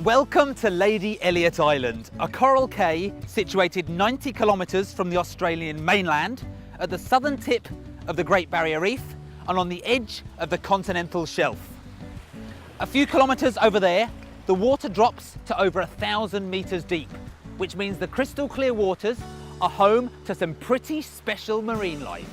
Welcome to Lady Elliot Island, a coral cay situated 90 kilometres from the Australian mainland at the southern tip of the Great Barrier Reef and on the edge of the continental shelf. A few kilometres over there, the water drops to over 1,000 metres deep, which means the crystal clear waters are home to some pretty special marine life.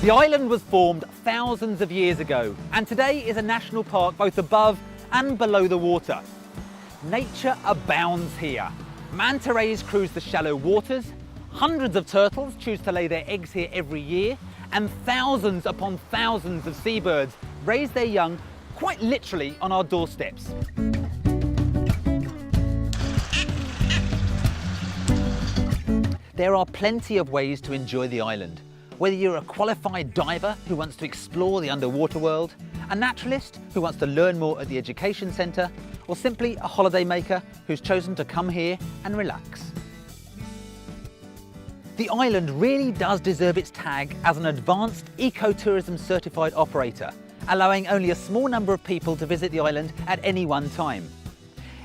The island was formed thousands of years ago and today is a national park both above and below the water. Nature abounds here. Manta rays cruise the shallow waters, hundreds of turtles choose to lay their eggs here every year, and thousands upon thousands of seabirds raise their young quite literally on our doorsteps. There are plenty of ways to enjoy the island. Whether you're a qualified diver who wants to explore the underwater world, a naturalist who wants to learn more at the education centre, or simply a holiday maker who's chosen to come here and relax. The island really does deserve its tag as an advanced ecotourism certified operator, allowing only a small number of people to visit the island at any one time.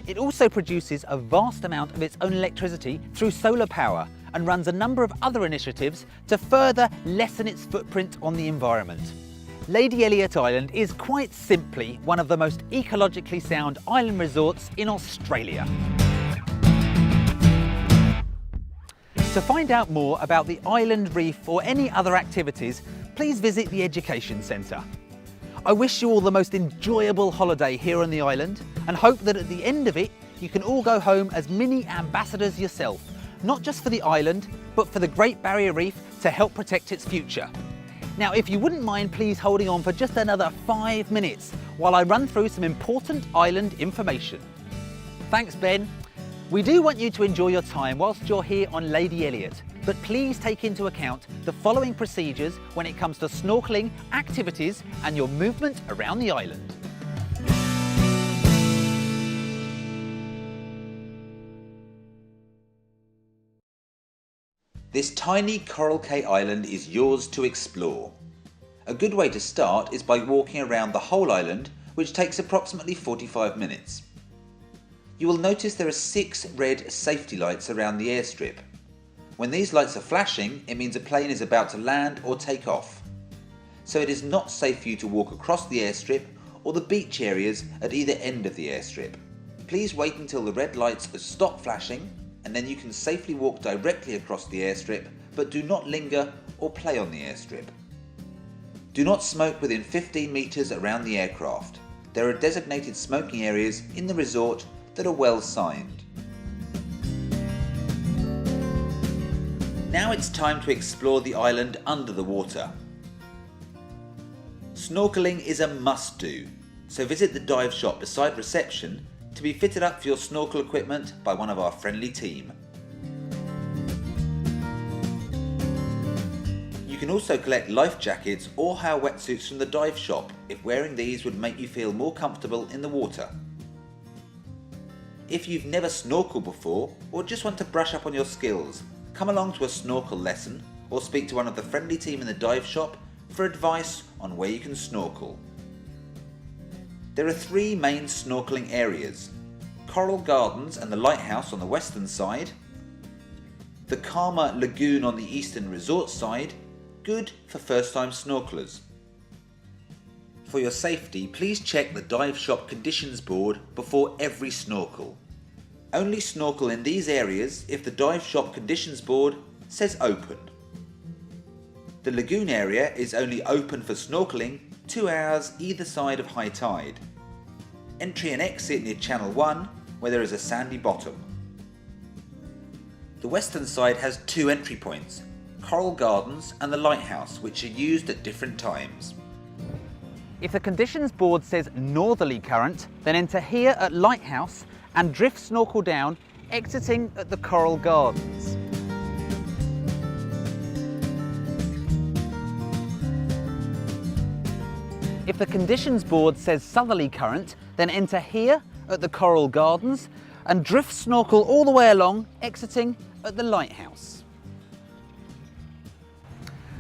It also produces a vast amount of its own electricity through solar power and runs a number of other initiatives to further lessen its footprint on the environment. Lady Elliot Island is quite simply one of the most ecologically sound island resorts in Australia. To find out more about the island reef or any other activities, please visit the Education Centre. I wish you all the most enjoyable holiday here on the island and hope that at the end of it you can all go home as mini ambassadors yourself, not just for the island, but for the Great Barrier Reef to help protect its future. Now, if you wouldn't mind please holding on for just another 5 minutes while I run through some important island information. Thanks, Ben. We do want you to enjoy your time whilst you're here on Lady Elliot, but please take into account the following procedures when it comes to snorkelling, activities and your movement around the island. This tiny coral cay island is yours to explore. A good way to start is by walking around the whole island, which takes approximately 45 minutes. You will notice there are 6 red safety lights around the airstrip. When these lights are flashing, it means a plane is about to land or take off. So it is not safe for you to walk across the airstrip or the beach areas at either end of the airstrip. Please wait until the red lights stop flashing and then you can safely walk directly across the airstrip, but do not linger or play on the airstrip. Do not smoke within 15 metres around the aircraft. There are designated smoking areas in the resort that are well signed. Now it's time to explore the island under the water. Snorkelling is a must-do, so visit the dive shop beside reception to be fitted up for your snorkel equipment by one of our friendly team. You can also collect life jackets or hire wetsuits from the dive shop if wearing these would make you feel more comfortable in the water. If you've never snorkeled before or just want to brush up on your skills, come along to a snorkel lesson or speak to one of the friendly team in the dive shop for advice on where you can snorkel. There are 3 main snorkelling areas: Coral Gardens and the Lighthouse on the western side, the Karma Lagoon on the eastern resort side, good for first-time snorkelers. For your safety, please check the dive shop conditions board before every snorkel. Only snorkel in these areas if the dive shop conditions board says open. The lagoon area is only open for snorkelling 2 hours either side of high tide. Entry and exit near Channel 1 where there is a sandy bottom. The western side has 2 entry points, Coral Gardens and the Lighthouse, which are used at different times. If the conditions board says northerly current, then enter here at Lighthouse and drift snorkel down, exiting at the Coral Gardens. If the conditions board says southerly current, then enter here at the Coral Gardens and drift snorkel all the way along, exiting at the lighthouse.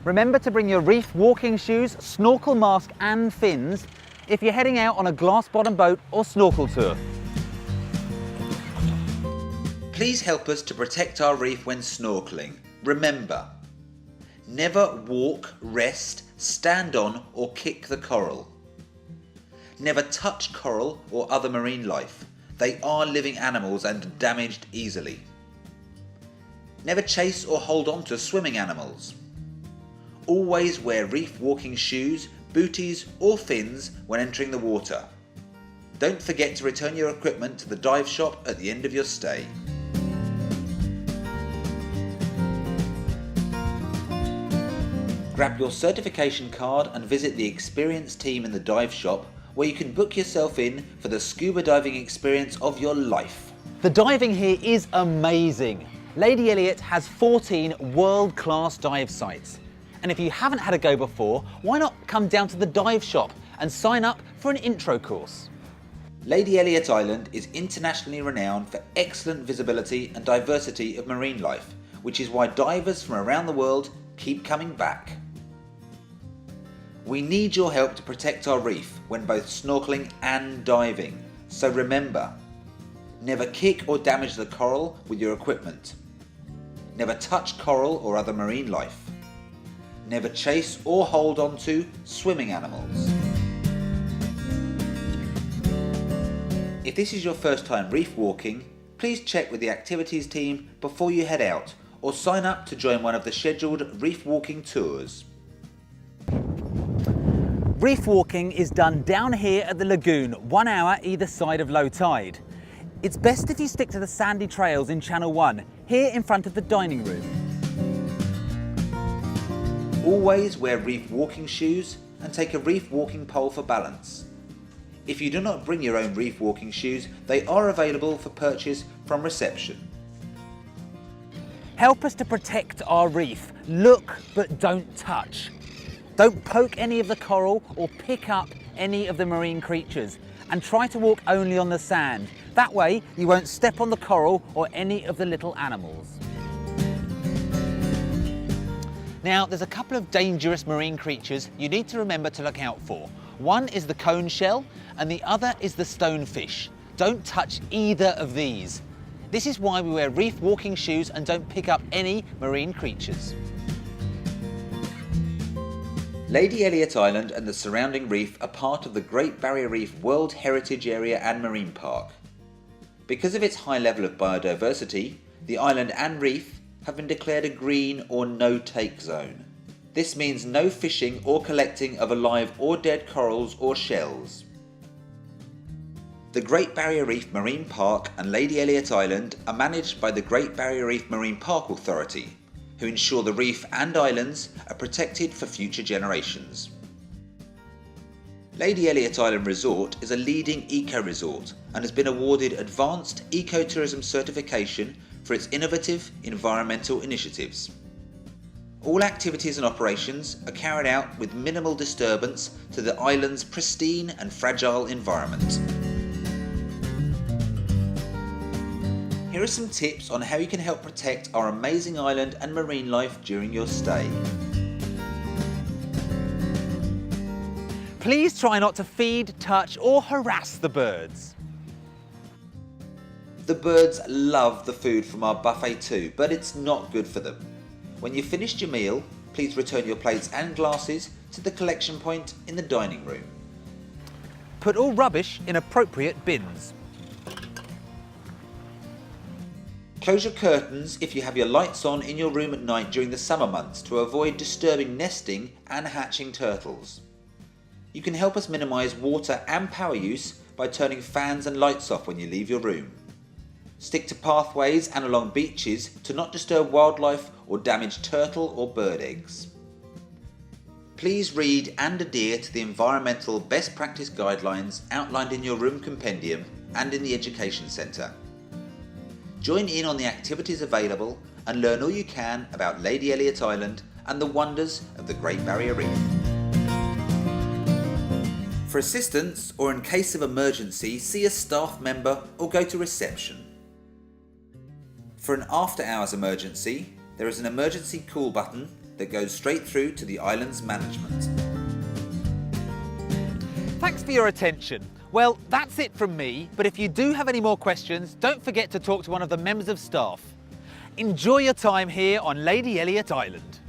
Remember to bring your reef walking shoes, snorkel mask and fins if you're heading out on a glass bottom boat or snorkel tour. Please help us to protect our reef when snorkeling. Remember, never walk, rest, stand on or kick the coral. Never touch coral or other marine life. They are living animals and damaged easily. Never chase or hold on to swimming animals. Always wear reef walking shoes, booties or fins when entering the water. Don't forget to return your equipment to the dive shop at the end of your stay. Grab your certification card and visit the experienced team in the dive shop where you can book yourself in for the scuba diving experience of your life. The diving here is amazing. Lady Elliot has 14 world-class dive sites. And if you haven't had a go before, why not come down to the dive shop and sign up for an intro course? Lady Elliot Island is internationally renowned for excellent visibility and diversity of marine life, which is why divers from around the world keep coming back. We need your help to protect our reef when both snorkeling and diving. So remember, never kick or damage the coral with your equipment. Never touch coral or other marine life. Never chase or hold on to swimming animals. If this is your first time reef walking, please check with the activities team before you head out or sign up to join one of the scheduled reef walking tours. Reef walking is done down here at the lagoon, 1 hour either side of low tide. It's best if you stick to the sandy trails in Channel 1, here in front of the dining room. Always wear reef walking shoes and take a reef walking pole for balance. If you do not bring your own reef walking shoes, they are available for purchase from reception. Help us to protect our reef. Look, but don't touch. Don't poke any of the coral or pick up any of the marine creatures. And try to walk only on the sand. That way you won't step on the coral or any of the little animals. Now, there's a couple of dangerous marine creatures you need to remember to look out for. One is the cone shell and the other is the stonefish. Don't touch either of these. This is why we wear reef walking shoes and don't pick up any marine creatures. Lady Elliot Island and the surrounding reef are part of the Great Barrier Reef World Heritage Area and Marine Park. Because of its high level of biodiversity, the island and reef have been declared a green or no-take zone. This means no fishing or collecting of alive or dead corals or shells. The Great Barrier Reef Marine Park and Lady Elliot Island are managed by the Great Barrier Reef Marine Park Authority, who ensure the reef and islands are protected for future generations. Lady Elliot Island Resort is a leading eco-resort and has been awarded Advanced Ecotourism certification for its innovative environmental initiatives. All activities and operations are carried out with minimal disturbance to the island's pristine and fragile environment. Here are some tips on how you can help protect our amazing island and marine life during your stay. Please try not to feed, touch or harass the birds. The birds love the food from our buffet too, but it's not good for them. When you've finished your meal, please return your plates and glasses to the collection point in the dining room. Put all rubbish in appropriate bins. Close your curtains if you have your lights on in your room at night during the summer months to avoid disturbing nesting and hatching turtles. You can help us minimise water and power use by turning fans and lights off when you leave your room. Stick to pathways and along beaches to not disturb wildlife or damage turtle or bird eggs. Please read and adhere to the environmental best practice guidelines outlined in your room compendium and in the Education Centre. Join in on the activities available and learn all you can about Lady Elliot Island and the wonders of the Great Barrier Reef. For assistance or in case of emergency, see a staff member or go to reception. For an after-hours emergency, there is an emergency call button that goes straight through to the island's management. Thanks for your attention. Well, that's it from me, but if you do have any more questions, don't forget to talk to one of the members of staff. Enjoy your time here on Lady Elliot Island.